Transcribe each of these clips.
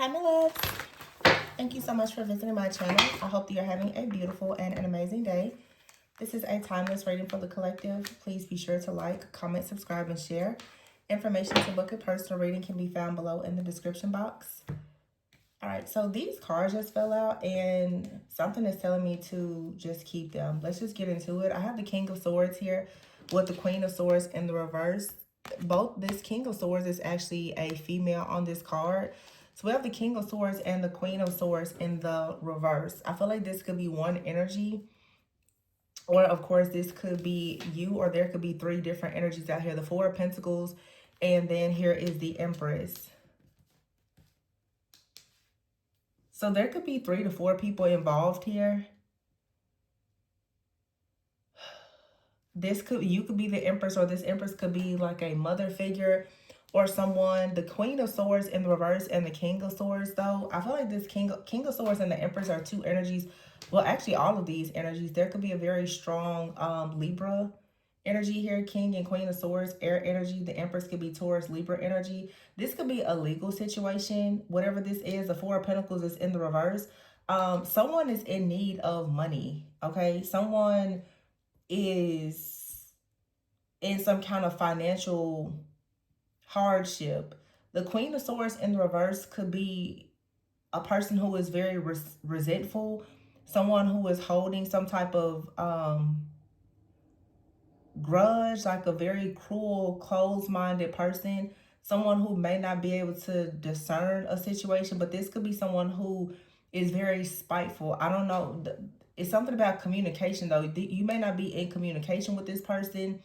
Hi, my loves. Thank you so much for visiting my channel. I hope that you're having a beautiful and an amazing day. This is a timeless reading for the collective. Please be sure to like, comment, subscribe, and share. Information to book a personal reading can be found below in the description box. All right, so these cards just fell out and something is telling me to just keep them. Let's just get into it. I have the King of Swords here with the Queen of Swords in the reverse. Both this King of Swords is actually a female on this card. So we have the King of Swords and the Queen of Swords in the reverse. I feel like this could be one energy. Or, of course, this could be you, or there could be three different energies out here. The Four of Pentacles, and then here is the Empress. So there could be 3 to 4 people involved here. You could be the Empress, or this Empress could be like a mother figure or someone. The Queen of Swords in the reverse and the King of Swords, though, I feel like this King of Swords and the Empress are two energies. Well, actually, all of these energies. There could be a very strong Libra energy here. King and Queen of Swords, air energy. The Empress could be Taurus, Libra energy. This could be a legal situation. Whatever this is, the Four of Pentacles is in the reverse. Someone is in need of money, okay? Someone is in some kind of financial hardship. The Queen of Swords in the reverse could be a person who is very resentful, someone who is holding some type of grudge, like a very cruel, closed-minded person, someone who may not be able to discern a situation. But this could be someone who is very spiteful. I don't know. It's something about communication, though. You may not be in communication with this person,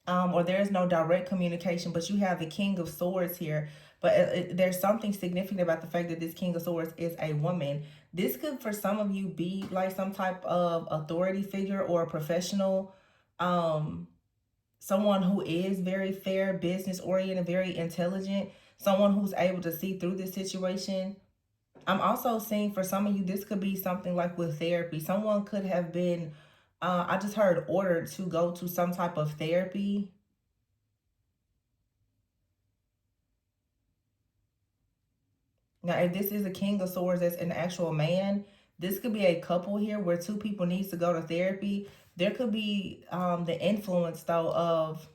or there's no direct communication, but you have the King of Swords here. But there's something significant about the fact that this King of Swords is a woman. This could, for some of you, be like some type of authority figure or a professional, someone who is very fair, business oriented, very intelligent, someone who's able to see through this situation. I'm also seeing for some of you, this could be something like with therapy. Someone could have been, I just heard, ordered to go to some type of therapy. Now, if this is a King of Swords that's an actual man, this could be a couple here where two people needs to go to therapy. There could be the influence, though, of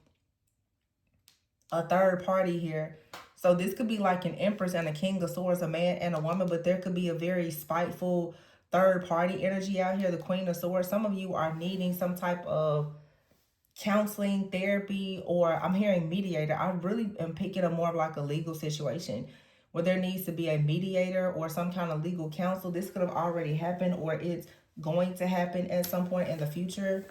a third party here. So this could be like an Empress and a King of Swords, a man and a woman, but there could be a very spiteful third party energy out here, the Queen of Swords. Some of you are needing some type of counseling, therapy, or I'm hearing mediator. I really am picking up more of like a legal situation where there needs to be a mediator or some kind of legal counsel. This could have already happened, or it's going to happen at some point in the future.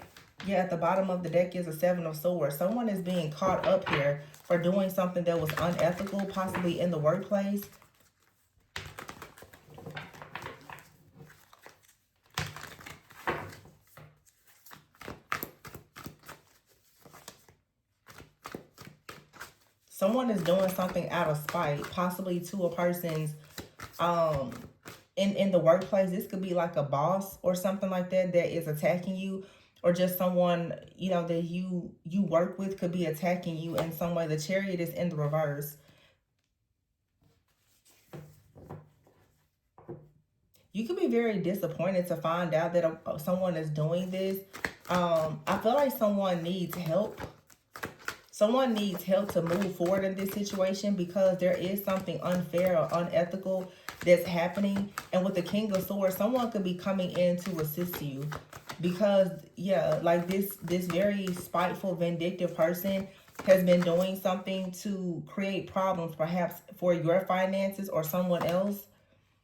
Yeah, at the bottom of the deck is a Seven of Swords. Someone is being caught up here for doing something that was unethical, possibly in the workplace. Someone is doing something out of spite, possibly to a person's in the workplace. This could be like a boss or something like that that is attacking you, or just someone, you know, that you work with could be attacking you in some way. The Chariot is in the reverse. You could be very disappointed to find out that someone is doing this. I feel like someone needs help. Someone needs help to move forward in this situation, because there is something unfair or unethical that's happening. And with the King of Swords, someone could be coming in to assist you, because yeah, like this very spiteful, vindictive person has been doing something to create problems, perhaps for your finances or someone else.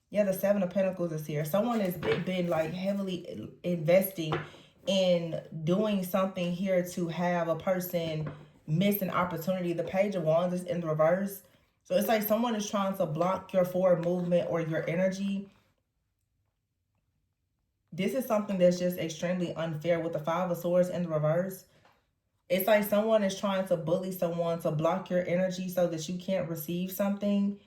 Yeah, the Seven of Pentacles is here. Someone has been like heavily investing in doing something here to have a person miss an opportunity. The Page of Wands is in the reverse. So it's like someone is trying to block your forward movement or your energy. This is something that's just extremely unfair with the Five of Swords in the reverse. It's like someone is trying to bully someone to block your energy so that you can't receive something.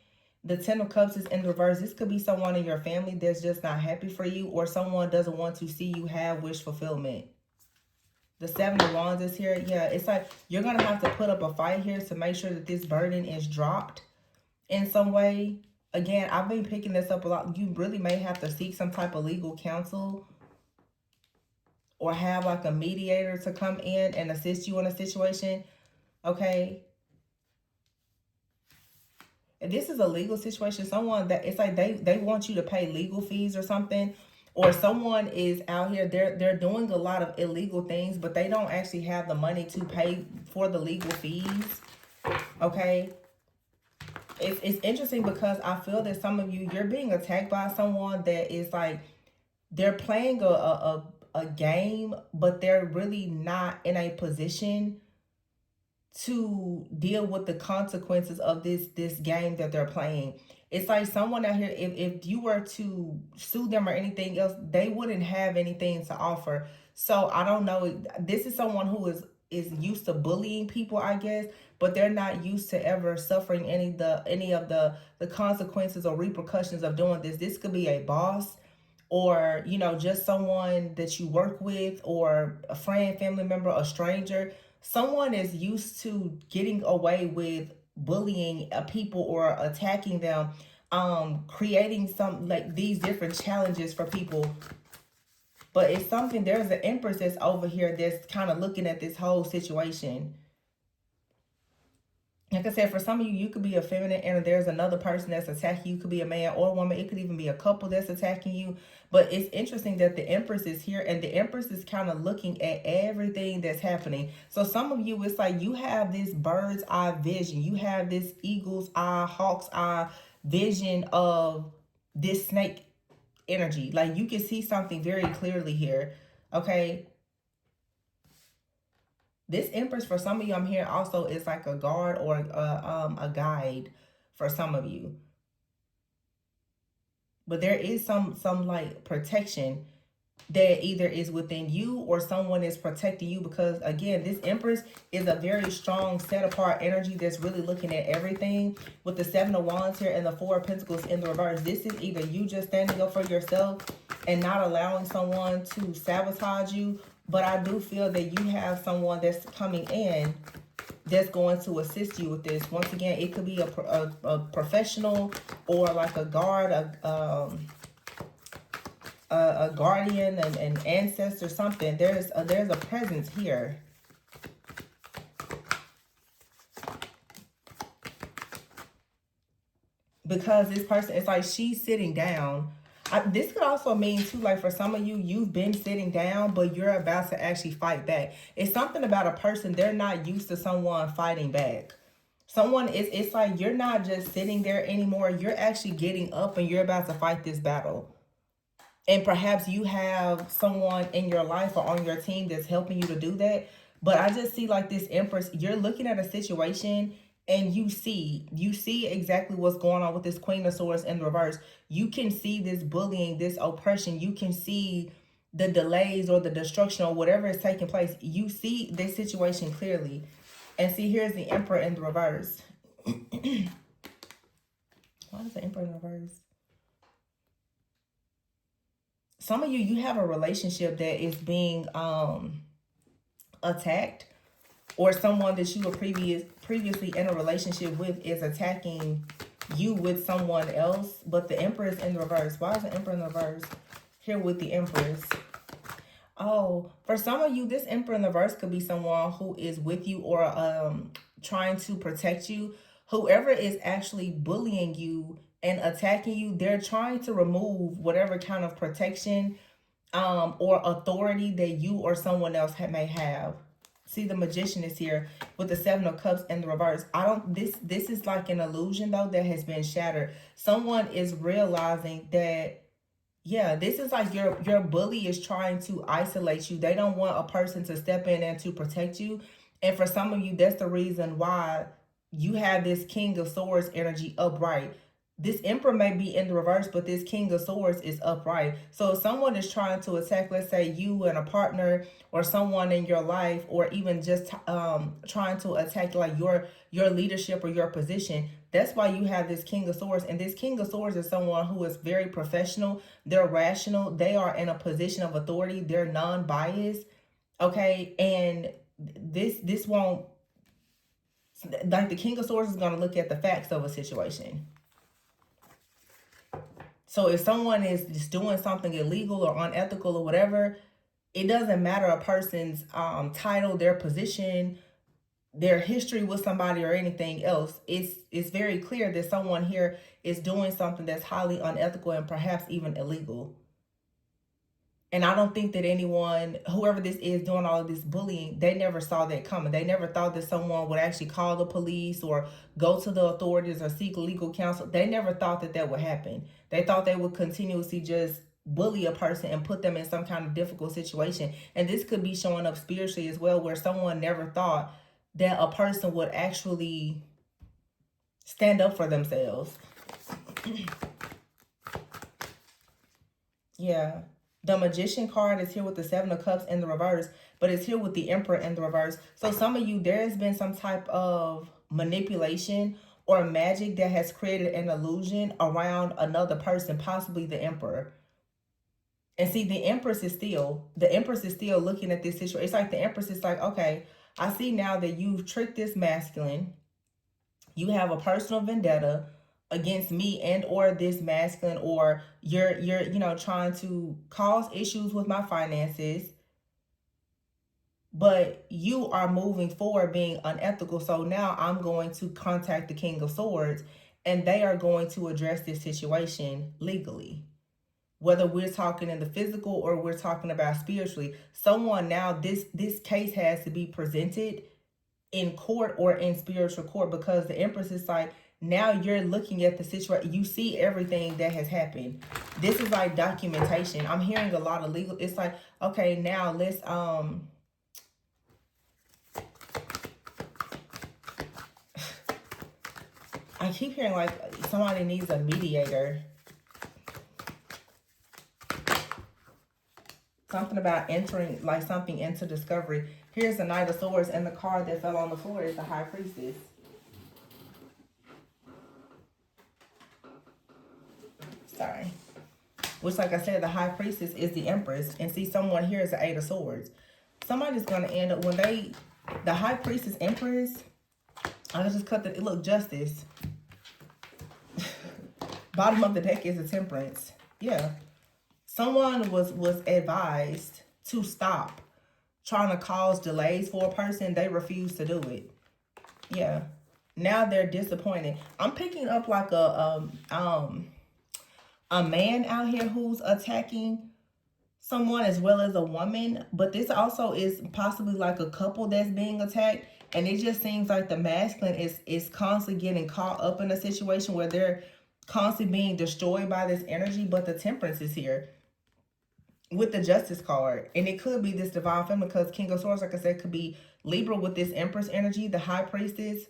The Ten of Cups is in reverse. This could be someone in your family that's just not happy for you, or someone doesn't want to see you have wish fulfillment. The Seven of Wands is here. Yeah, it's like you're going to have to put up a fight here to make sure that this burden is dropped in some way. Again, I've been picking this up a lot. You really may have to seek some type of legal counsel or have like a mediator to come in and assist you in a situation. Okay. And this is a legal situation. Someone that it's like they want you to pay legal fees or something. Or someone is out here, they're doing a lot of illegal things, but they don't actually have the money to pay for the legal fees. Okay. It's interesting because I feel that some of you, you're being attacked by someone that is like, they're playing a game, but they're really not in a position to deal with the consequences of this game that they're playing. It's like someone out here, if you were to sue them or anything else, they wouldn't have anything to offer. So I don't know. This is someone who is used to bullying people, I guess, but they're not used to ever suffering any of the consequences or repercussions of doing this. This could be a boss, or just someone that you work with, or a friend, family member, a stranger. Someone is used to getting away with bullying people or attacking them, creating some like these different challenges for people. But it's something, there's an empress that's over here that's kind of looking at this whole situation. Like I said, for some of you, you could be a feminine and there's another person that's attacking you. Could be a man or a woman. It could even be a couple that's attacking you. But it's interesting that the Empress is here, and the Empress is kind of looking at everything that's happening. So some of you, it's like you have this bird's eye vision. You have this eagle's eye, hawk's eye vision of this snake energy. Like you can see something very clearly here. Okay. This Empress, for some of you, I'm hearing also is like a guard or a guide for some of you. But there is some like protection that either is within you or someone is protecting you, because again, this Empress is a very strong set apart energy that's really looking at everything. With the Seven of Wands here and the Four of Pentacles in the reverse, this is either you just standing up for yourself and not allowing someone to sabotage you. But I do feel that you have someone that's coming in that's going to assist you with this. Once again, it could be a professional or like a guard, a guardian, an ancestor, something. There's a presence here. Because this person, it's like she's sitting down. This could also mean too, like for some of you, you've been sitting down, but you're about to actually fight back. It's something about a person, they're not used to someone fighting back. Someone, it's like you're not just sitting there anymore. You're actually getting up and you're about to fight this battle. And perhaps you have someone in your life or on your team that's helping you to do that. But I just see like this Empress, you're looking at a situation and you see exactly what's going on with this Queen of Swords in reverse. You can see this bullying, this oppression. You can see the delays or the destruction or whatever is taking place. You see this situation clearly. And see, here's the Emperor in the reverse. Why is the Emperor in reverse? Some of you, you have a relationship that is being attacked, or someone that you were previously in a relationship with is attacking you with someone else. But the Emperor is in reverse. Why is the Emperor in reverse? Here with the Empress. Oh, for some of you, this Emperor in reverse could be someone who is with you or trying to protect you. Whoever is actually bullying you and attacking you, they're trying to remove whatever kind of protection or authority that you or someone else may have. See, the Magician is here with the Seven of Cups in the reverse. This is like an illusion though that has been shattered. Someone is realizing that, yeah, this is like your bully is trying to isolate you. They don't want a person to step in and to protect you. And for some of you, that's the reason why you have this King of Swords energy upright. This Emperor may be in the reverse, but this King of Swords is upright. So if someone is trying to attack, let's say you and a partner or someone in your life, or even just trying to attack like your leadership or your position, that's why you have this King of Swords. And this King of Swords is someone who is very professional. They're rational. They are in a position of authority. They're non-biased. Okay. And this won't, like the King of Swords is going to look at the facts of a situation. So if someone is just doing something illegal or unethical or whatever, it doesn't matter a person's title, their position, their history with somebody or anything else. It's very clear that someone here is doing something that's highly unethical and perhaps even illegal. And I don't think that anyone, whoever this is doing all of this bullying, they never saw that coming. They never thought that someone would actually call the police or go to the authorities or seek legal counsel. They never thought that that would happen. They thought they would continuously just bully a person and put them in some kind of difficult situation. And this could be showing up spiritually as well, where someone never thought that a person would actually stand up for themselves. Yeah. The Magician card is here with the Seven of Cups in the reverse, but it's here with the Emperor in the reverse. So some of you, there has been some type of manipulation or magic that has created an illusion around another person, possibly the Emperor. And see, the Empress is still looking at this situation. It's like the Empress is like, okay, I see now that you've tricked this masculine. You have a personal vendetta against me and or this masculine, or you're trying to cause issues with my finances, but you are moving forward being unethical. So now I'm going to contact the King of Swords, and they are going to address this situation legally, whether we're talking in the physical or we're talking about spiritually. Someone now, this case has to be presented in court or in spiritual court, because the Empress is like, now you're looking at the situation. You see everything that has happened. This is like documentation. I'm hearing a lot of legal. It's like, okay, now let's I keep hearing like somebody needs a mediator. Something about entering like something into discovery. Here's the Knight of Swords, and the card that fell on the floor is the High Priestess. Sorry. Which, like I said, the High Priestess is the Empress. And see, someone here is the Eight of Swords. Somebody's going to end up, when the High Priestess Empress, I just cut the, look, Justice. Bottom of the deck is the Temperance. Yeah. Someone was advised to stop trying to cause delays for a person. They refused to do it. Yeah. Now they're disappointed. I'm picking up like a man out here who's attacking someone as well as a woman, but this also is possibly like a couple that's being attacked, and it just seems like the masculine is constantly getting caught up in a situation where they're constantly being destroyed by this energy. But the Temperance is here with the Justice card, and it could be this divine feminine, because King of Swords, like I said, could be Libra with this Empress energy, the High Priestess,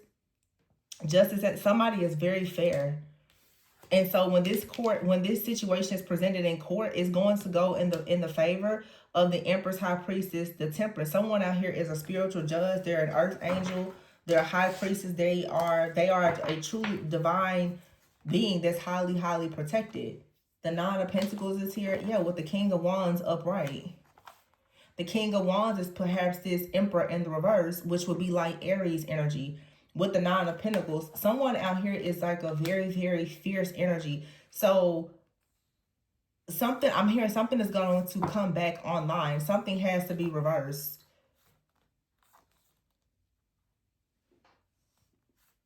Justice. Somebody is very fair. And so when this situation is presented in court, it's going to go in the favor of the Empress, High Priestess, the Temperance. Someone out here is a spiritual judge. They're an earth angel. They're a high priestess. They are a truly divine being that's highly, highly protected. The Nine of Pentacles is here. Yeah, with the King of Wands upright. The King of Wands is perhaps this Emperor in the reverse, which would be like Aries energy. With the Nine of Pentacles, someone out here is like a very, very fierce energy. So I'm hearing something is going to come back online. Something has to be reversed.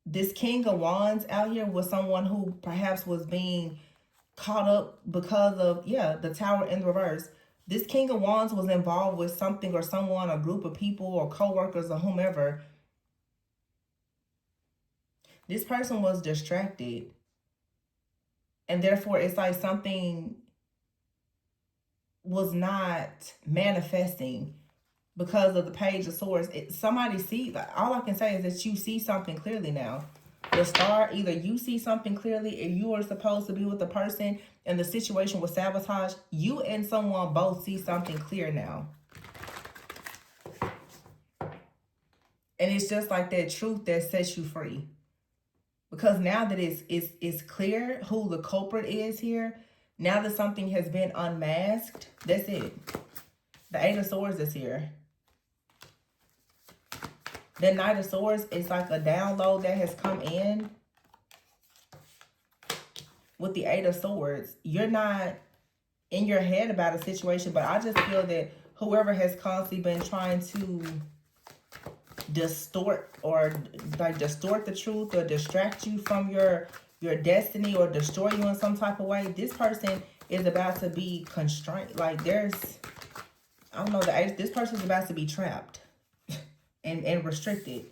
This King of Wands out here was someone who perhaps was being caught up because of, yeah, the Tower in the reverse. This King of Wands was involved with something or someone, a group of people or co-workers or whomever. This person was distracted. And therefore, it's like something was not manifesting because of the Page of Swords. Somebody see, like, all I can say is that you see something clearly now. The Star, either you see something clearly and you are supposed to be with the person and the situation was sabotage. You and someone both see something clear now. And it's just like that truth that sets you free. Because now that it's clear who the culprit is here, now that something has been unmasked, that's it. The Eight of Swords is here. The Knight of Swords is like a download that has come in. with the Eight of Swords, you're not in your head about a situation, but I just feel that whoever has constantly been trying to distort the truth or distract you from your destiny or destroy you in some type of way, this person is about to be constrained. Like there's, I don't know, this person is about to be trapped and restricted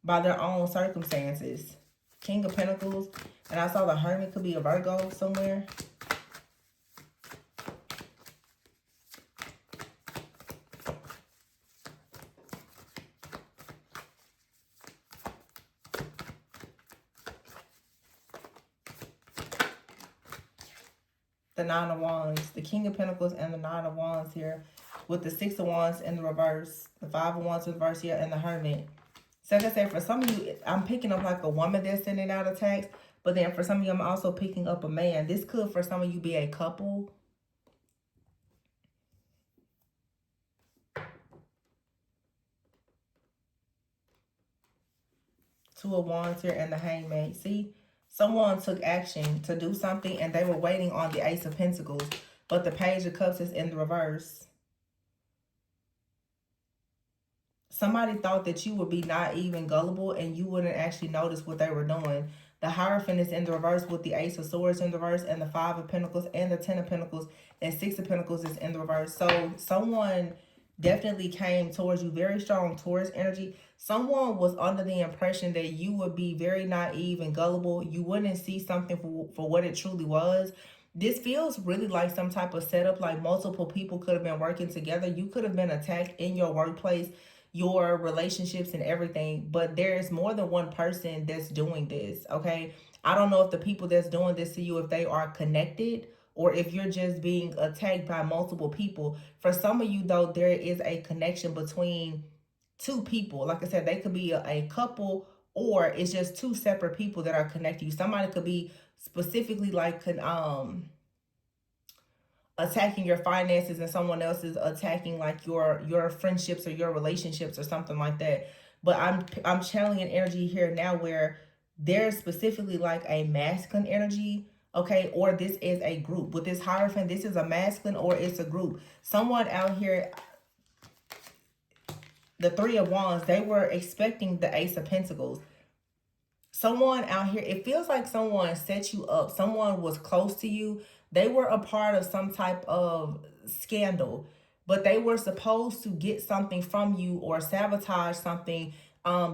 by their own circumstances. King of Pentacles, and I saw the Hermit could be a Virgo somewhere. The Nine of Wands, the King of Pentacles and the Nine of Wands here, with the Six of Wands in the reverse, the Five of Wands in the reverse here, and the Hermit. So like I said, for some of you, I'm picking up like a woman that's sending out attacks, but then for some of you, I'm also picking up a man. This could, for some of you, be a couple. Two of Wands here and the Hangman. See? Someone took action to do something and they were waiting on the Ace of Pentacles. But the Page of Cups is in the reverse. Somebody thought that you would be naive and gullible and you wouldn't actually notice what they were doing. The Hierophant is in the reverse with the Ace of Swords in the reverse and the Five of Pentacles and the Ten of Pentacles and Six of Pentacles is in the reverse. So someone definitely came towards you, very strong Taurus energy. Someone was under the impression that you would be very naive and gullible. You wouldn't see something for what it truly was. This feels really like some type of setup, like multiple people could have been working together. You could have been attacked in your workplace, your relationships and everything, but there's more than one person that's doing this, okay? I don't know if the people that's doing this to you, if they are connected or if you're just being attacked by multiple people. For some of you, though, there is a connection between two people. Like I said, they could be a couple or it's just two separate people that are connected. You. Somebody could be specifically like attacking your finances and someone else is attacking like your friendships or your relationships or something like that. But I'm channeling an energy here now where there's specifically like a masculine energy, okay, or this is a group. With this Hierophant, this is a masculine or it's a group. Someone out here, the Three of Wands, they were expecting the Ace of Pentacles. Someone out here, it feels like someone set you up. Someone was close to you. They were a part of some type of scandal, but they were supposed to get something from you or sabotage something,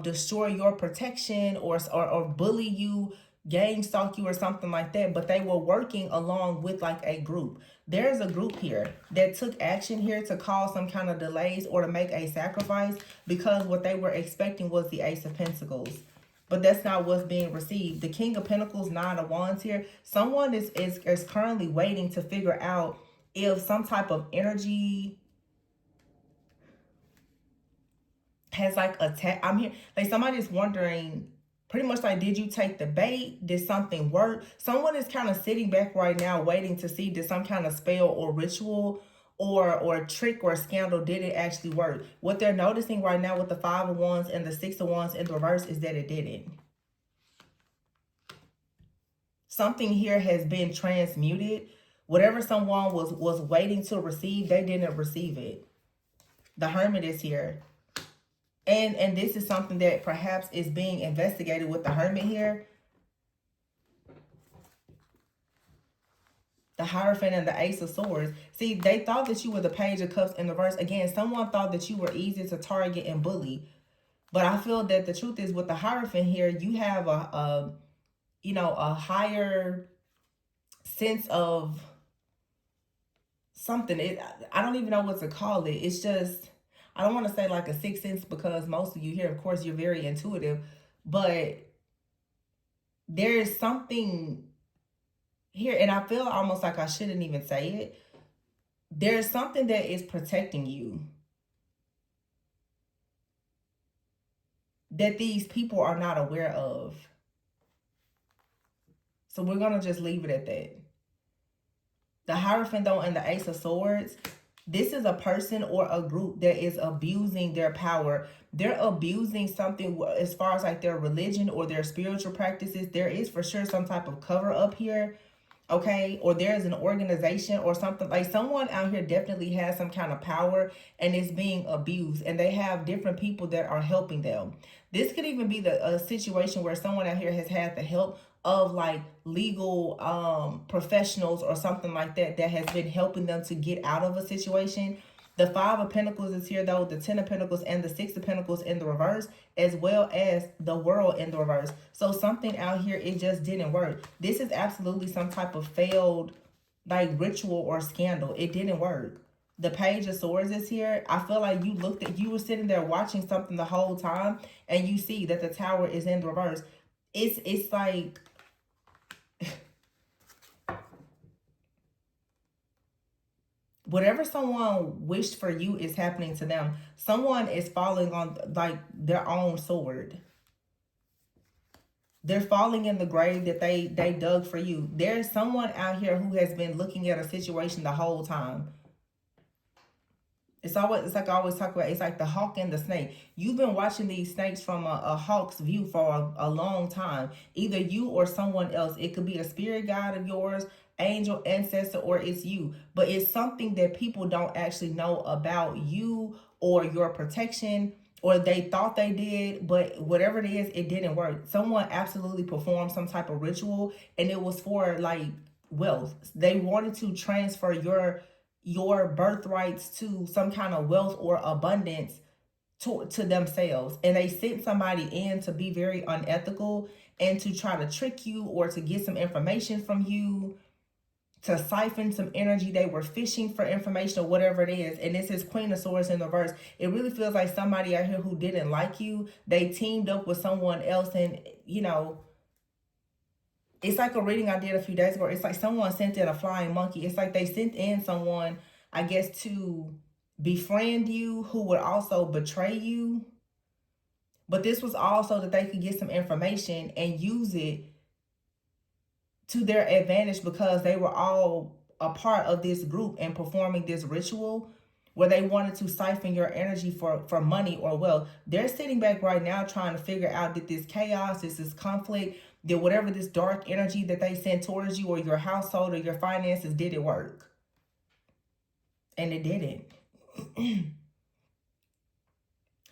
destroy your protection or bully you, gang stalk you or something like that. But they were working along with like a group. There's a group here that took action here to cause some kind of delays or to make a sacrifice because what they were expecting was the Ace of Pentacles. But that's not what's being received. The King of Pentacles, Nine of Wands here. Someone is currently waiting to figure out if some type of energy has like attack. I'm here. Like somebody's wondering pretty much like, did you take the bait? Did something work? Someone is kind of sitting back right now waiting to see did some kind of spell or ritual or trick or scandal, did it actually work? What they're noticing right now with the Five of Wands and the Six of Wands in the reverse is that it didn't. Something here has been transmuted. Whatever someone was waiting to receive, they didn't receive it. The Hermit is here. And this is something that perhaps is being investigated with the Hermit here. The Hierophant and the Ace of Swords. See, they thought that you were the Page of Cups in the reverse. Again, someone thought that you were easy to target and bully. But I feel that the truth is with the Hierophant here, you have a higher sense of something. I don't even know what to call it. It's just, I don't want to say like a sixth sense because most of you here, of course, you're very intuitive. But there is something here, and I feel almost like I shouldn't even say it. There's something that is protecting you that these people are not aware of. So we're going to just leave it at that. The Hierophant though and the Ace of Swords, this is a person or a group that is abusing their power. They're abusing something as far as like their religion or their spiritual practices. There is for sure some type of cover up here. okay, or there's an organization or something, like someone out here definitely has some kind of power and is being abused, and they have different people that are helping them. This could even be the a situation where someone out here has had the help of like legal professionals or something like that that has been helping them to get out of a situation. The Five of Pentacles is here though, the Ten of Pentacles and the Six of Pentacles in the reverse, as well as the World in the reverse. So something out here, it just didn't work. This is absolutely some type of failed like ritual or scandal. It didn't work. The Page of Swords is here. I feel like you were sitting there watching something the whole time, and you see that the Tower is in the reverse. It's like whatever someone wished for you is happening to them. Someone is falling on like their own sword. They're falling in the grave that they dug for you. There's someone out here who has been looking at a situation the whole time. It's like I always talk about, it's like the hawk and the snake. You've been watching these snakes from a hawk's view for a long time. Either you or someone else. It could be a spirit guide of yours, angel, ancestor, or it's you. But it's something that people don't actually know about you or your protection, or they thought they did, but whatever it is, it didn't work. Someone absolutely performed some type of ritual, and it was for like wealth. They wanted to transfer your birthrights to some kind of wealth or abundance to themselves, and they sent somebody in to be very unethical and to try to trick you or to get some information from you, to siphon some energy. They were fishing for information or whatever it is. And this is Queen of Swords in the verse. It really feels like somebody out here who didn't like you, they teamed up with someone else, and it's like a reading I did a few days ago. It's like someone sent in a flying monkey. It's like they sent in someone, I guess, to befriend you who would also betray you. But this was also that they could get some information and use it to their advantage, because they were all a part of this group and performing this ritual where they wanted to siphon your energy for money or wealth. They're sitting back right now trying to figure out that this chaos, this conflict, that whatever this dark energy that they sent towards you or your household or your finances, did it work? And it didn't.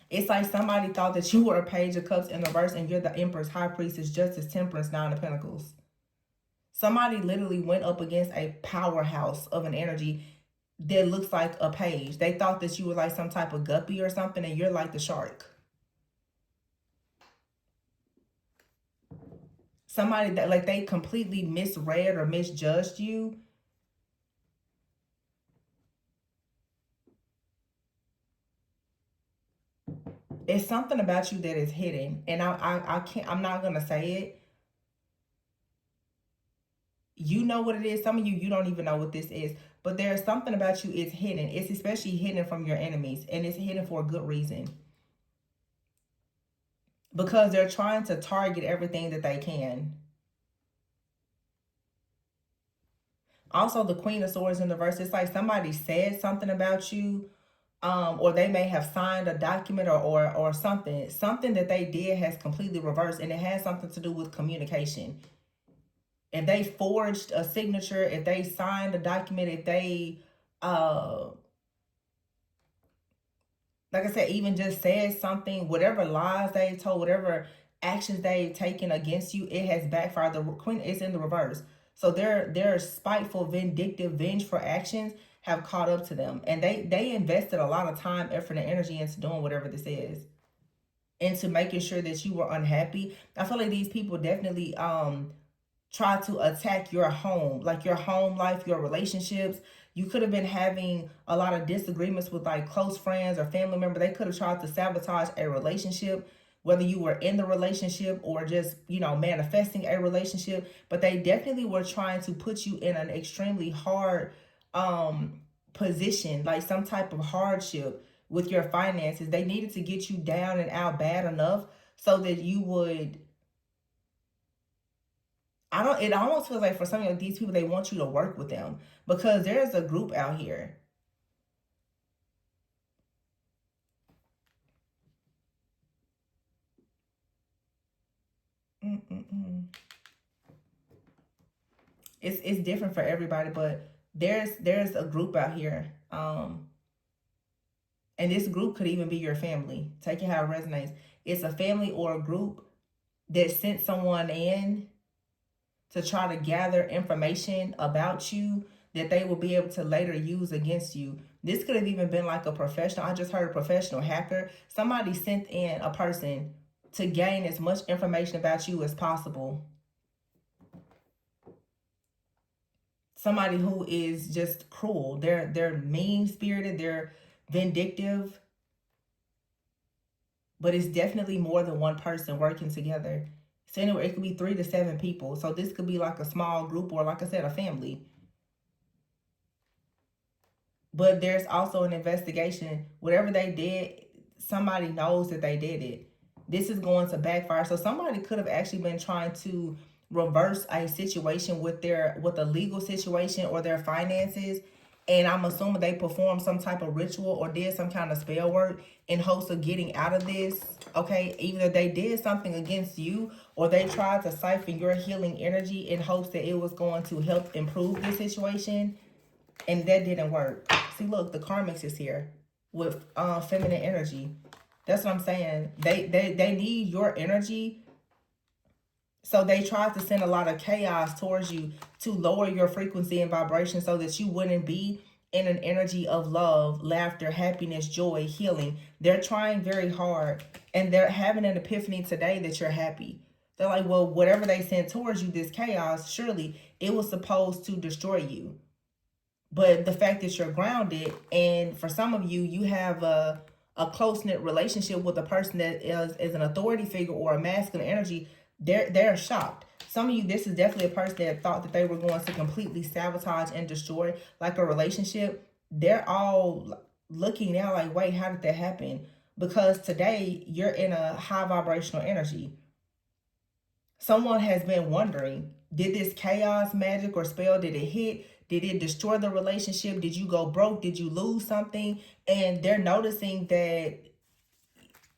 It's like somebody thought that you were a Page of Cups in the reverse and you're the Empress, High Priestess, Justice, Temperance, Nine of Pentacles. Somebody literally went up against a powerhouse of an energy that looks like a page. They thought that you were like some type of guppy or something, and you're like the shark. Somebody that like they completely misread or misjudged you. It's something about you that is hidden, and I can't. I'm not gonna say it. You know what it is. Some of you don't even know what this is, but there's something about you. It's hidden. It's especially hidden from your enemies, and it's hidden for a good reason, because they're trying to target everything that they can. Also, the Queen of Swords in the verse, it's like somebody said something about you, or they may have signed a document or something that they did has completely reversed, and it has something to do with communication. If they forged a signature, if they signed a document, if they like I said, even just said something, whatever lies they told, whatever actions they've taken against you, it has backfired. The Queen is in the reverse. So their spiteful, vindictive, vengeful actions have caught up to them. And they invested a lot of time, effort, and energy into doing whatever this is. Into making sure that you were unhappy. I feel like these people definitely try to attack your home, like your home life, your relationships. You could have been having a lot of disagreements with like close friends or family member. They could have tried to sabotage a relationship, whether you were in the relationship or just, manifesting a relationship. But they definitely were trying to put you in an extremely hard position, like some type of hardship with your finances. They needed to get you down and out bad enough so that you would, it almost feels like for some of these people, they want you to work with them, because there's a group out here. It's different for everybody, but there's a group out here, and this group could even be your family. Take it how it resonates. It's a family or a group that sent someone in to try to gather information about you that they will be able to later use against you. This could have even been like a professional. I just heard a professional hacker. Somebody sent in a person to gain as much information about you as possible. Somebody who is just cruel. They're mean spirited. They're vindictive. But it's definitely more than one person working together. So anyway, it could be 3 to 7 people. So this could be like a small group, or like I said, a family. But there's also an investigation. Whatever they did, somebody knows that they did it. This is going to backfire. So somebody could have actually been trying to reverse a situation with a legal situation or their finances. And I'm assuming they performed some type of ritual or did some kind of spell work in hopes of getting out of this. Okay, either they did something against you, or they tried to siphon your healing energy in hopes that it was going to help improve this situation. And that didn't work. See, look, the Karmics is here with feminine energy. That's what I'm saying. They need your energy. So they tried to send a lot of chaos towards you to lower your frequency and vibration so that you wouldn't be in an energy of love, laughter, happiness, joy, healing. They're trying very hard, and they're having an epiphany today that you're happy. They're like, well, whatever they sent towards you, this chaos, surely it was supposed to destroy you. But the fact that you're grounded, and for some of you, you have a close-knit relationship with a person that is an authority figure or a masculine energy, they're shocked. Some of you, this is definitely a person that thought that they were going to completely sabotage and destroy like a relationship. They're all looking now like, wait, how did that happen? Because today you're in a high vibrational energy. Someone has been wondering, did this chaos, magic, or spell, did it hit? Did it destroy the relationship? Did you go broke? Did you lose something? And they're noticing that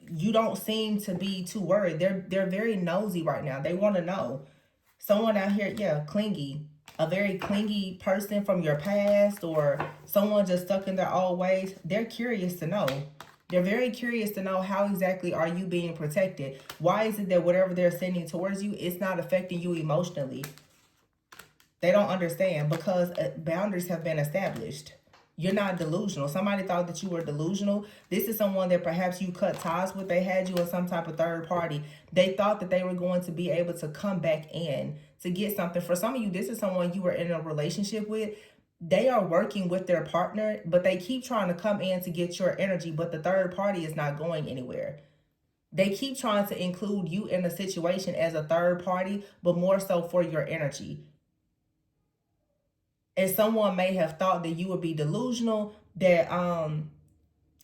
you don't seem to be too worried. They're very nosy right now. They want to know. Someone out here, yeah, clingy. A very clingy person from your past, or someone just stuck in their old ways. They're curious to know. They're very curious to know, how exactly are you being protected? Why is it that whatever they're sending towards you, it's not affecting you emotionally? They don't understand, because boundaries have been established. You're not delusional. Somebody thought that you were delusional. This is someone that perhaps you cut ties with. They had you in some type of third party. They thought that they were going to be able to come back in to get something. For some of you, this is someone you were in a relationship with. They are working with their partner, but they keep trying to come in to get your energy, but the third party is not going anywhere. They keep trying to include you in the situation as a third party, but more so for your energy. And someone may have thought that you would be delusional, that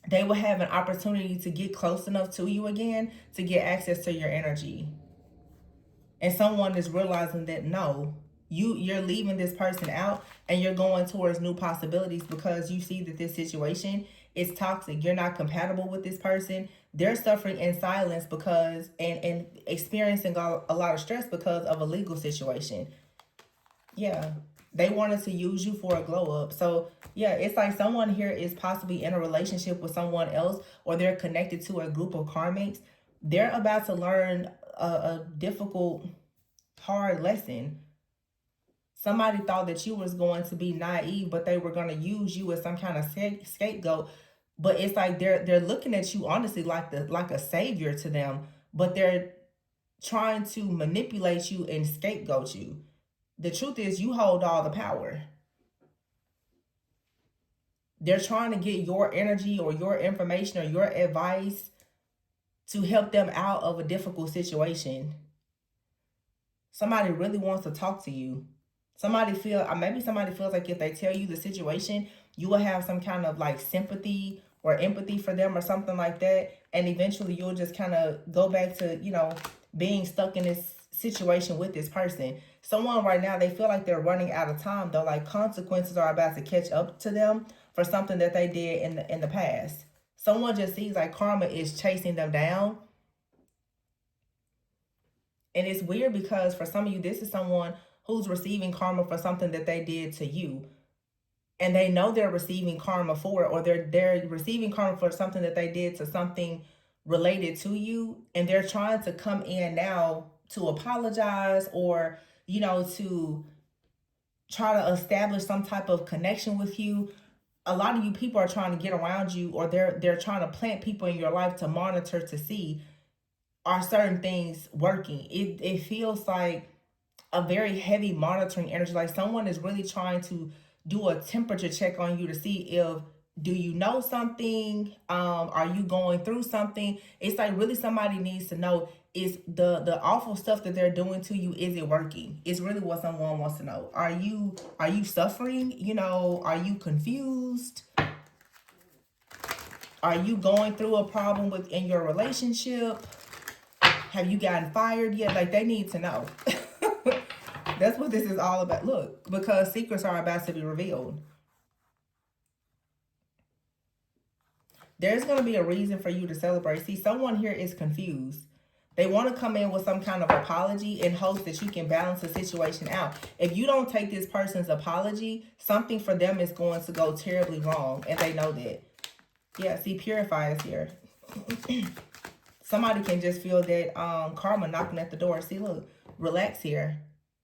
they will have an opportunity to get close enough to you again to get access to your energy. And someone is realizing that no, you're leaving this person out and you're going towards new possibilities, because you see that this situation is toxic. You're not compatible with this person. They're suffering in silence because and experiencing a lot of stress because of a legal situation. Yeah. They wanted to use you for a glow up. So yeah, it's like someone here is possibly in a relationship with someone else, or they're connected to a group of karmics. They're about to learn a difficult, hard lesson. Somebody thought that you was going to be naive, but they were going to use you as some kind of scapegoat. But it's like they're looking at you honestly like a savior to them, but they're trying to manipulate you and scapegoat you. The truth is, you hold all the power. They're trying to get your energy or your information or your advice to help them out of a difficult situation. Somebody really wants to talk to you. Maybe somebody feels like if they tell you the situation, you will have some kind of like sympathy or empathy for them or something like that. And eventually you'll just kind of go back to, being stuck in this situation with this person. Someone right now, they feel like they're running out of time though. Like consequences are about to catch up to them for something that they did in the past. Someone just sees like karma is chasing them down. And it's weird because for some of you, this is someone who's receiving karma for something that they did to you, and they know they're receiving karma for it, or they're receiving karma for something that they did to something related to you, and they're trying to come in now to apologize, or to try to establish some type of connection with you. A lot of you people are trying to get around you, or they're trying to plant people in your life to monitor to see, are certain things working. It feels like a very heavy monitoring energy, like someone is really trying to do a temperature check on you to see if, do you know something, are you going through something. It's like really somebody needs to know, is the awful stuff that they're doing to you, is it working? It's really what someone wants to know. Are you suffering? Are you confused? Are you going through a problem within your relationship? Have you gotten fired yet? Like, they need to know. That's what this is all about. Look, because secrets are about to be revealed. There's going to be a reason for you to celebrate. See, someone here is confused. They want to come in with some kind of apology in hopes that you can balance the situation out. If you don't take this person's apology, something for them is going to go terribly wrong, and they know that. Yeah, see, purify is here. Somebody can just feel that karma knocking at the door. See, look, relax here.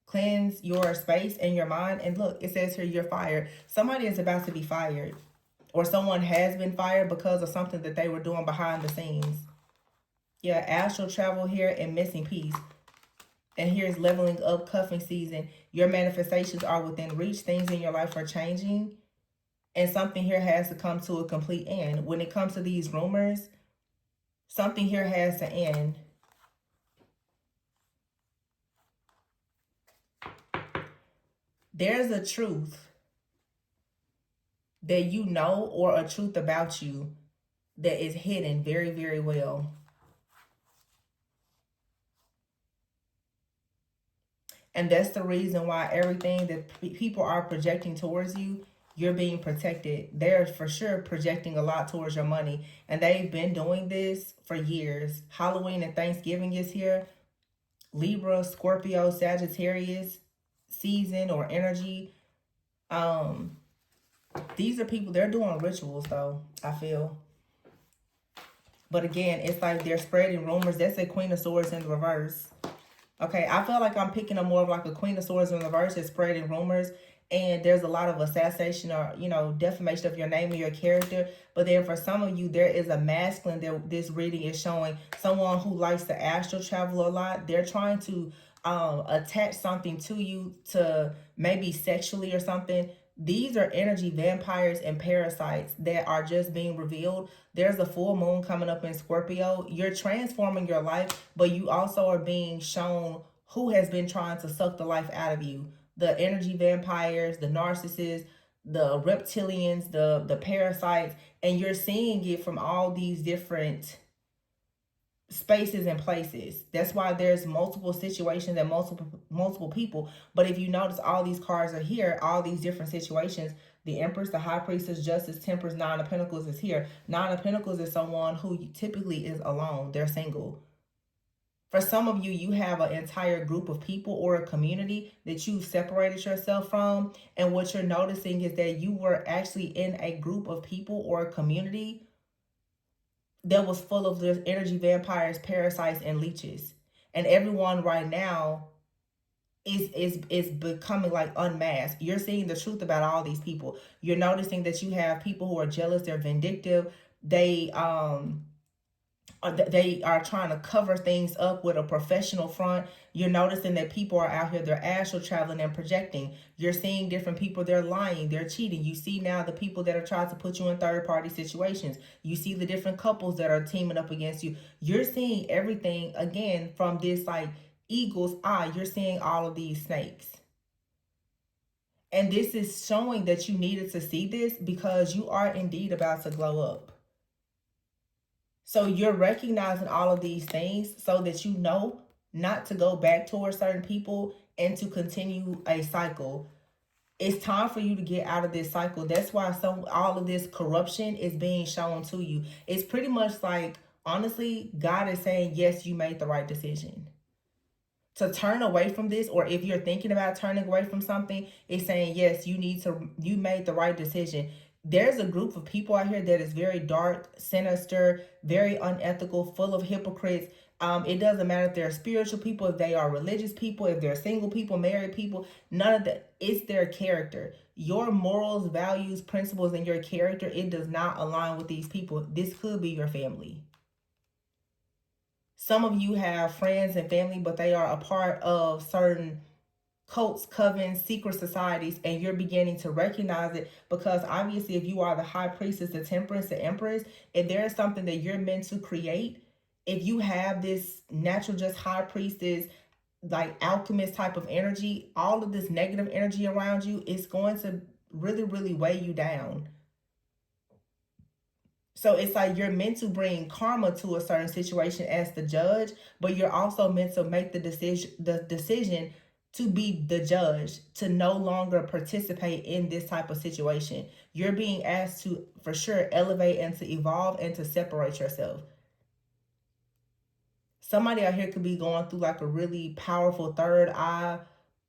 Cleanse your space and your mind. And look, it says here, you're fired. Somebody is about to be fired. Or someone has been fired because of something that they were doing behind the scenes. Yeah, astral travel here and missing piece. And here's leveling up, cuffing season. Your manifestations are within reach. Things in your life are changing. And something here has to come to a complete end. When it comes to these rumors, something here has to end. There's a truth that you know, or a truth about you that is hidden very, very well. And that's the reason why everything that people are projecting towards you, you're being protected. They're for sure projecting a lot towards your money. And they've been doing this for years. Halloween and Thanksgiving is here. Libra, Scorpio, Sagittarius season or energy. These are people, they're doing rituals though, I feel. But again, it's like they're spreading rumors. That's a Queen of Swords in reverse. Okay, I feel like I'm picking up more of like a Queen of Swords in reverse that's spreading rumors. And there's a lot of assassination or, defamation of your name and your character. But then for some of you, there is a masculine that this reading is showing. Someone who likes to astral travel a lot. They're trying to attach something to you, to maybe sexually or something. These are energy vampires and parasites that are just being revealed. There's a full moon coming up in Scorpio. You're transforming your life, but you also are being shown who has been trying to suck the life out of you. The energy vampires, the narcissists, the reptilians, the parasites, and you're seeing it from all these different spaces and places. That's why there's multiple situations and multiple people. But if you notice, all these cards are here, all these different situations. The Empress, the High Priestess, Justice, Temperance, Nine of Pentacles is here. Nine of Pentacles is someone who typically is alone. They're single. For some of you, you have an entire group of people or a community that you've separated yourself from. And what you're noticing is that you were actually in a group of people or a community that was full of the energy vampires, parasites, and leeches. And everyone right now is becoming like unmasked. You're seeing the truth about all these people. You're noticing that you have people who are jealous, they're vindictive, they are trying to cover things up with a professional front. You're noticing that people are out here, they're astral traveling and projecting. You're seeing different people, they're lying, they're cheating. You see now the people that are trying to put you in third-party situations. You see the different couples that are teaming up against you. You're seeing everything, again, from this like eagle's eye. You're seeing all of these snakes. And this is showing that you needed to see this because you are indeed about to glow up. So you're recognizing all of these things so that you know not to go back towards certain people and to continue a cycle. It's time for you to get out of this cycle. That's why all of this corruption is being shown to you. It's pretty much like, honestly, God is saying, yes, you made the right decision to turn away from this, or if you're thinking about turning away from something, it's saying, yes, you made the right decision. There's a group of people out here that is very dark, sinister, very unethical, full of hypocrites. It doesn't matter if they're spiritual people, if they are religious people, if they're single people, married people, none of that. It's their character. Your morals, values, principles, and your character, it does not align with these people. This could be your family. Some of you have friends and family, but they are a part of certain cults, covens, secret societies, and you're beginning to recognize it, because obviously if you are the high priestess, the temperance, the empress, if there is something that you're meant to create, if you have this natural just high priestess, like alchemist type of energy, all of this negative energy around you is going to really, really weigh you down. So it's like you're meant to bring karma to a certain situation as the judge, but you're also meant to make the decision to be the judge, to no longer participate in this type of situation. You're being asked to, for sure, elevate and to evolve and to separate yourself. Somebody out here could be going through like a really powerful third eye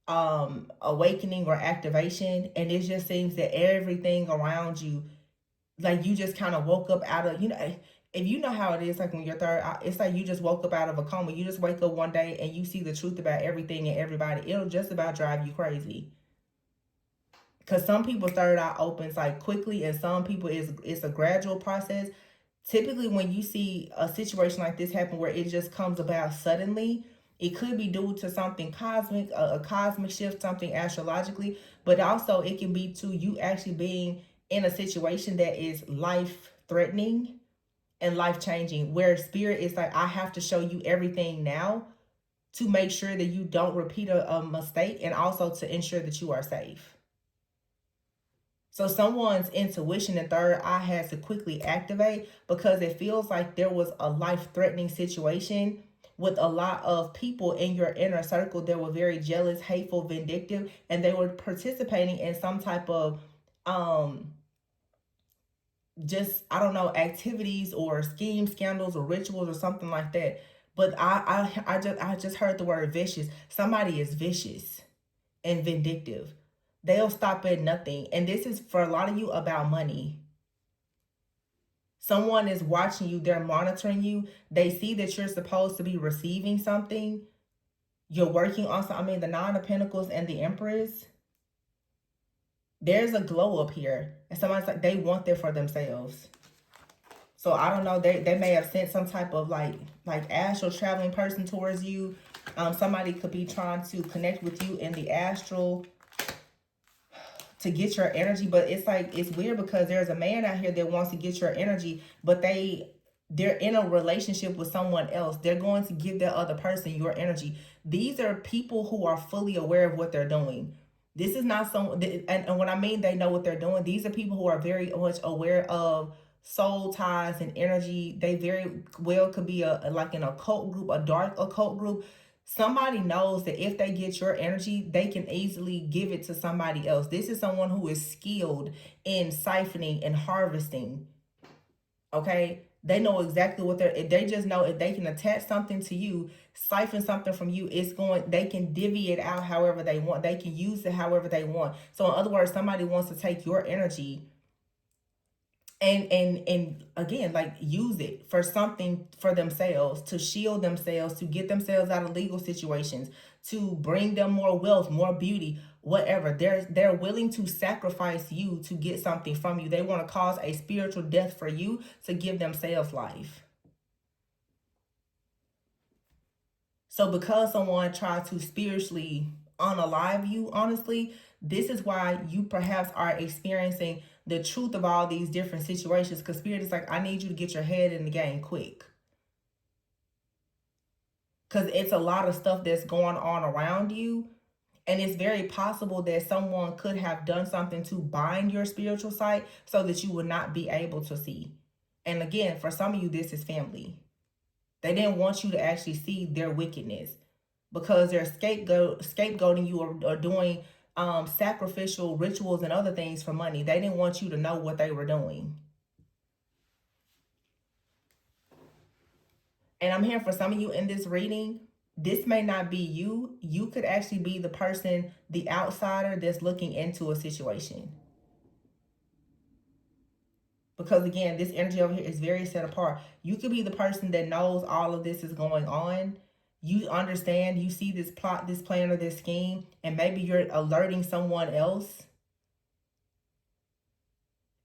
awakening or activation, and it just seems that everything around you, like you just kind of woke up out of, if you know how it is, like when you're third, it's like you just woke up out of a coma. You just wake up one day and you see the truth about everything and everybody. It'll just about drive you crazy. Because some people's third eye opens like quickly, and some people it's a gradual process. Typically, when you see a situation like this happen where it just comes about suddenly, it could be due to something cosmic, a cosmic shift, something astrologically, but also it can be to you actually being in a situation that is life threatening and life changing, where spirit is like, I have to show you everything now to make sure that you don't repeat a mistake, and also to ensure that you are safe. So someone's intuition and third eye has to quickly activate, because it feels like there was a life-threatening situation with a lot of people in your inner circle that were very jealous, hateful, vindictive, and they were participating in some type of just, I don't know, activities or schemes, scandals, or rituals or something like that. But I just heard the word vicious. Somebody is vicious and vindictive. They'll stop at nothing. And this is for a lot of you about money. Someone is watching you, they're monitoring you. They see that you're supposed to be receiving something. You're working on something. I mean, the Nine of Pentacles and the Empress. There's a glow up here. And somebody's like, they want that for themselves. So I don't know, they may have sent some type of like astral traveling person towards you. Somebody could be trying to connect with you in the astral to get your energy, but it's like, it's weird because there's a man out here that wants to get your energy, but they're in a relationship with someone else. They're going to give that other person your energy. These are people who are fully aware of what they're doing. This is not someone, and when I mean they know what they're doing, these are people who are very much aware of soul ties and energy. They very well could be like an occult group, a dark occult group. Somebody knows that if they get your energy, they can easily give it to somebody else. This is someone who is skilled in siphoning and harvesting. Okay? They know exactly what they just know if they can attach something to you, siphon something from you, they can divvy it out however they want. They can use it however they want. So in other words, somebody wants to take your energy and again, like, use it for something for themselves, to shield themselves, to get themselves out of legal situations, to bring them more wealth, more beauty, whatever. They're willing to sacrifice you to get something from you. They want to cause a spiritual death for you to give themselves life. So because someone tried to spiritually unalive you, honestly, this is why you perhaps are experiencing the truth of all these different situations, because spirit is like, I need you to get your head in the game quick. Because it's a lot of stuff that's going on around you. And it's very possible that someone could have done something to bind your spiritual sight so that you would not be able to see. And again, for some of you, this is family. They didn't want you to actually see their wickedness, because they're scapegoating you, or doing sacrificial rituals and other things for money. They didn't want you to know what they were doing. And I'm here for some of you in this reading. this may not be you. You could actually be the person, the outsider that's looking into a situation. Because again, this energy over here is very set apart. You could be the person that knows all of this is going on. You understand, you see this plot, this plan, or this scheme, and maybe you're alerting someone else.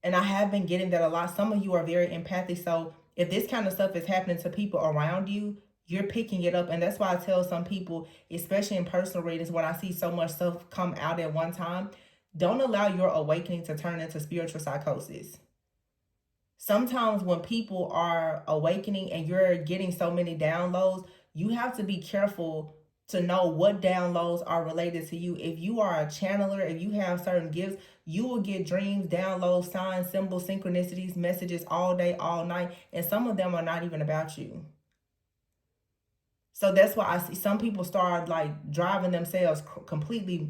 And I have been getting that a lot. Some of you are very empathic. So if this kind of stuff is happening to people around you, you're picking it up. And that's why I tell some people, especially in personal readings, when I see so much stuff come out at one time, don't allow your awakening to turn into spiritual psychosis. Sometimes when people are awakening and you're getting so many downloads, you have to be careful to know what downloads are related to you. If you are a channeler, if you have certain gifts, you will get dreams, downloads, signs, symbols, synchronicities, messages all day, all night, and some of them are not even about you. So that's why I see some people start like driving themselves completely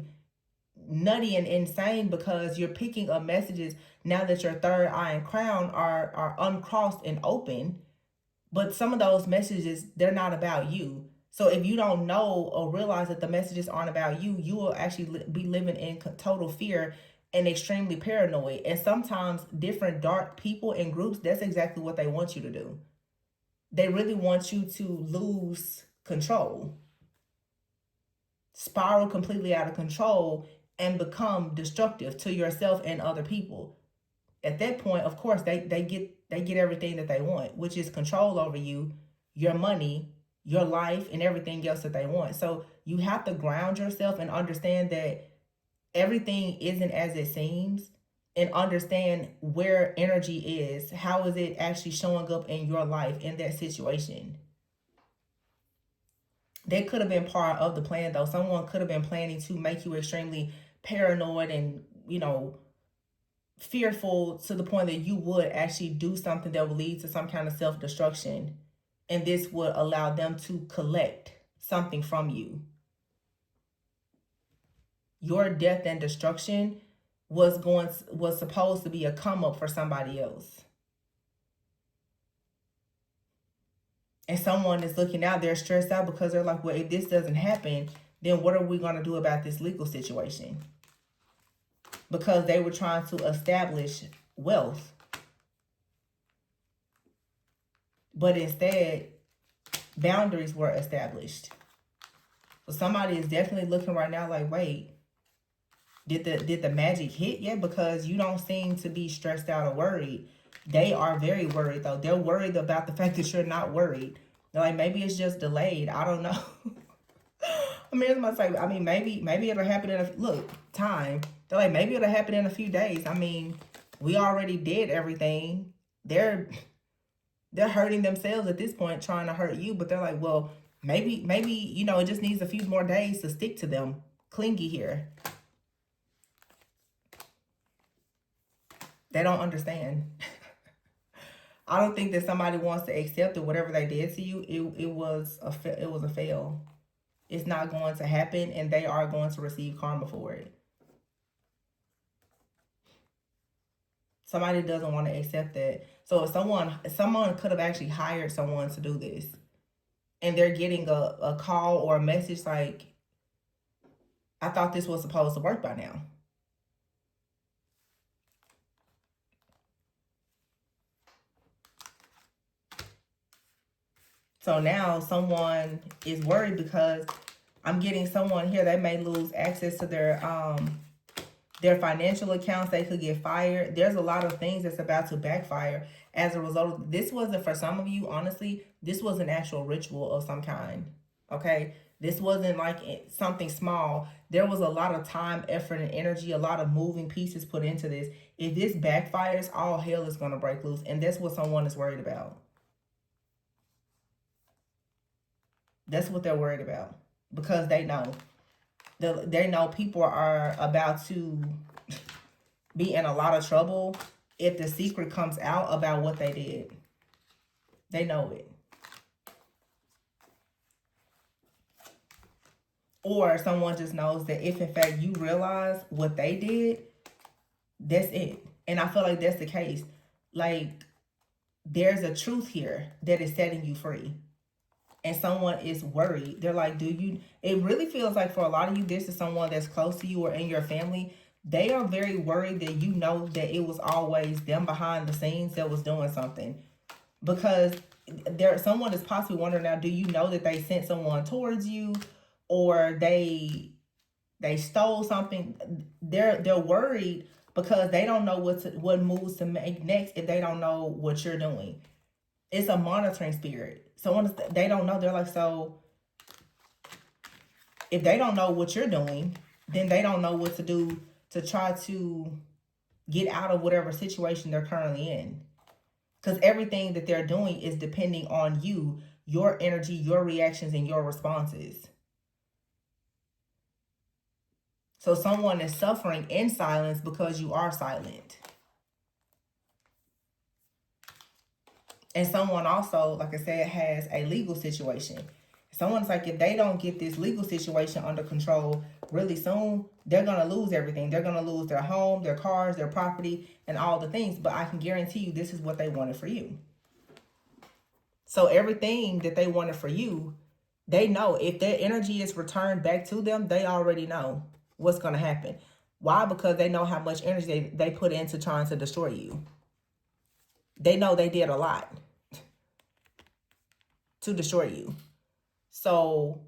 nutty and insane, because you're picking up messages now that your third eye and crown are uncrossed and open, but some of those messages, they're not about you. So if you don't know or realize that the messages aren't about you, you will actually be living in total fear and extremely paranoid. And sometimes different dark people and groups, that's exactly what they want you to do. They really want you to lose control, spiral completely out of control, and become destructive to yourself and other people. At that point, of course, they get everything that they want, which is control over you, your money, your life, and everything else that they want. So you have to ground yourself and understand that everything isn't as it seems, and understand where energy is. How is it actually showing up in your life in that situation? They could have been part of the plan, though. Someone could have been planning to make you extremely paranoid and, fearful to the point that you would actually do something that would lead to some kind of self-destruction. And this would allow them to collect something from you. Your death and destruction was supposed to be a come up for somebody else. And someone is looking out, they're stressed out because they're like, well, if this doesn't happen, then what are we going to do about this legal situation? Because they were trying to establish wealth. But instead, boundaries were established. So somebody is definitely looking right now like, wait, did the magic hit yet? Because you don't seem to be stressed out or worried. They are very worried, though. They're worried about the fact that you're not worried. They're like, maybe it's just delayed. I don't know. I mean, it's my say. I mean, maybe it'll happen in time. They're like, maybe it'll happen in a few days. I mean, we already did everything. They're hurting themselves at this point, trying to hurt you. But they're like, well, maybe it just needs a few more days to stick to them. Clingy here. They don't understand. I don't think that somebody wants to accept that whatever they did to you, it was a fail. It's not going to happen, and they are going to receive karma for it. Somebody doesn't want to accept that. So if someone could have actually hired someone to do this, and they're getting a call or a message like, I thought this was supposed to work by now. So now someone is worried because I'm getting someone here, they may lose access to their financial accounts. They could get fired. There's a lot of things that's about to backfire as a result of this. Wasn't, for some of you, honestly, this was an actual ritual of some kind. Okay, this wasn't like something small. There was a lot of time, effort, and energy, a lot of moving pieces put into this. If this backfires, all hell is going to break loose, and that's what someone is worried about. That's what they're worried about, because they know. They know people are about to be in a lot of trouble if the secret comes out about what they did. They know it. Or someone just knows that if in fact you realize what they did, that's it. And I feel like that's the case. Like, there's a truth here that is setting you free. and someone is worried. They're like, it really feels like for a lot of you, this is someone that's close to you or in your family. They are very worried that you know that it was always them behind the scenes that was doing something. Because someone is possibly wondering now, do you know that they sent someone towards you, or they stole something? They're worried because they don't know what moves to make next if they don't know what you're doing. It's a monitoring spirit. Someone, they don't know. They're like, so if they don't know what you're doing, then they don't know what to do to try to get out of whatever situation they're currently in. Because everything that they're doing is depending on you, your energy, your reactions, and your responses. So someone is suffering in silence because you are silent. And someone also, like I said, has a legal situation. Someone's like, if they don't get this legal situation under control really soon, they're going to lose everything. They're going to lose their home, their cars, their property, and all the things. But I can guarantee you this is what they wanted for you. So everything that they wanted for you, they know if their energy is returned back to them, they already know what's going to happen. Why? Because they know how much energy they put into trying to destroy you. They know they did a lot to destroy you. So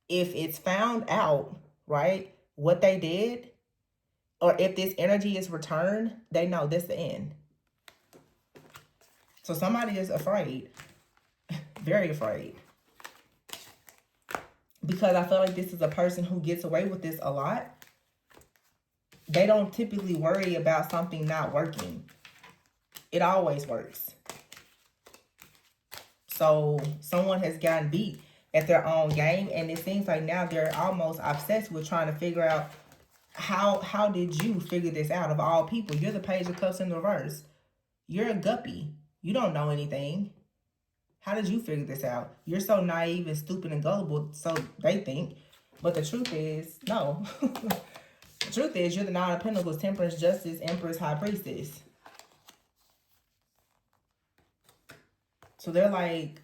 if it's found out, right, what they did, or if this energy is returned, they know this is the end. So somebody is afraid, very afraid. Because I feel like this is a person who gets away with this a lot. They don't typically worry about something not working. It always works. So someone has gotten beat at their own game, and it seems like now they're almost obsessed with trying to figure out how did you figure this out of all people? You're the Page of Cups in the reverse. You're a guppy. You don't know anything. How did you figure this out? You're so naive and stupid and gullible, so they think. But the truth is, no. The truth is, you're the Nine of Pentacles, Temperance, Justice, Empress, High Priestess. So they're like,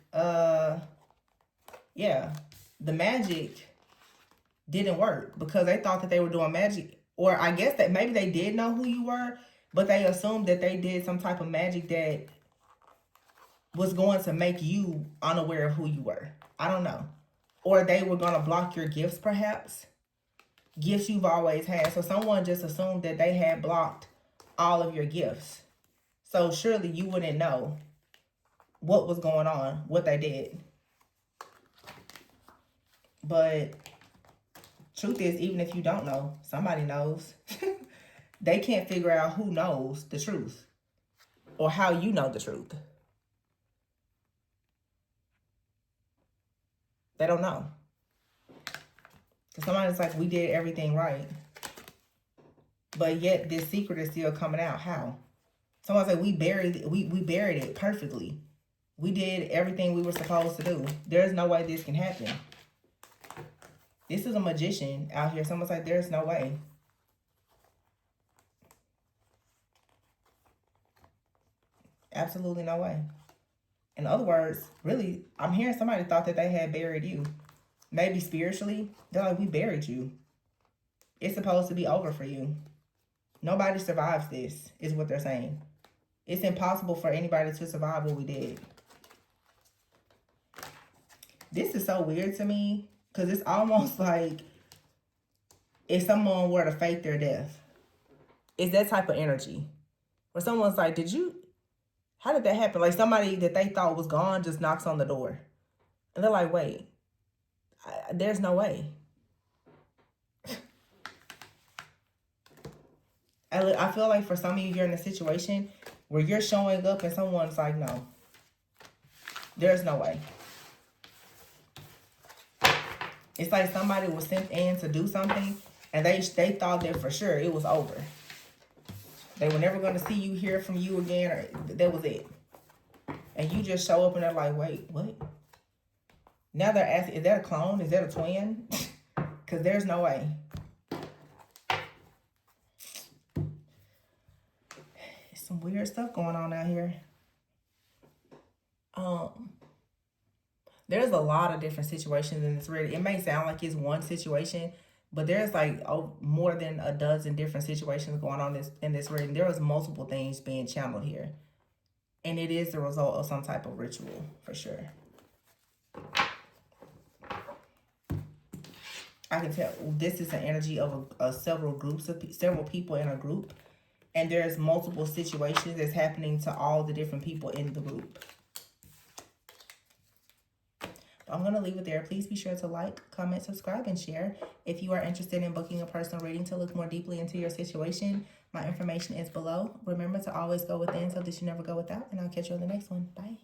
yeah, the magic didn't work because they thought that they were doing magic. Or I guess that maybe they did know who you were, but they assumed that they did some type of magic that was going to make you unaware of who you were. I don't know. Or they were going to block your gifts, perhaps. Gifts you've always had. So someone just assumed that they had blocked all of your gifts. So surely you wouldn't know what was going on, what they did. But truth is, even if you don't know, somebody knows. They can't figure out who knows the truth or how you know the truth. They don't know. Because somebody's like, we did everything right. But yet this secret is still coming out. How? Someone's like, we buried it perfectly. We did everything we were supposed to do. There's no way this can happen. This is a magician out here. Someone's like, there's no way. Absolutely no way. In other words, really, I'm hearing somebody thought that they had buried you. Maybe spiritually. They're like, we buried you. It's supposed to be over for you. Nobody survives this, is what they're saying. It's impossible for anybody to survive what we did. This is so weird to me because it's almost like if someone were to fake their death. It's that type of energy. Where someone's like, how did that happen? Like somebody that they thought was gone just knocks on the door. And they're like, wait, there's no way. I feel like for some of you, you're in a situation where you're showing up and someone's like, no, there's no way. It's like somebody was sent in to do something and they thought that for sure it was over. They were never going to see you, hear from you again, or that was it. And you just show up and they're like, wait, what? Now they're asking, is that a clone? Is that a twin? Because there's no way. There's some weird stuff going on out here. There's a lot of different situations in this reading. It may sound like it's one situation, but there's like more than a dozen different situations going on in this reading. There was multiple things being channeled here. And it is the result of some type of ritual, for sure. I can tell this is an energy of several people in a group. And there's multiple situations that's happening to all the different people in the group. I'm going to leave it there. Please be sure to like, comment, subscribe, and share. If you are interested in booking a personal reading to look more deeply into your situation, my information is below. Remember to always go within so that you never go without, and I'll catch you on the next one. Bye.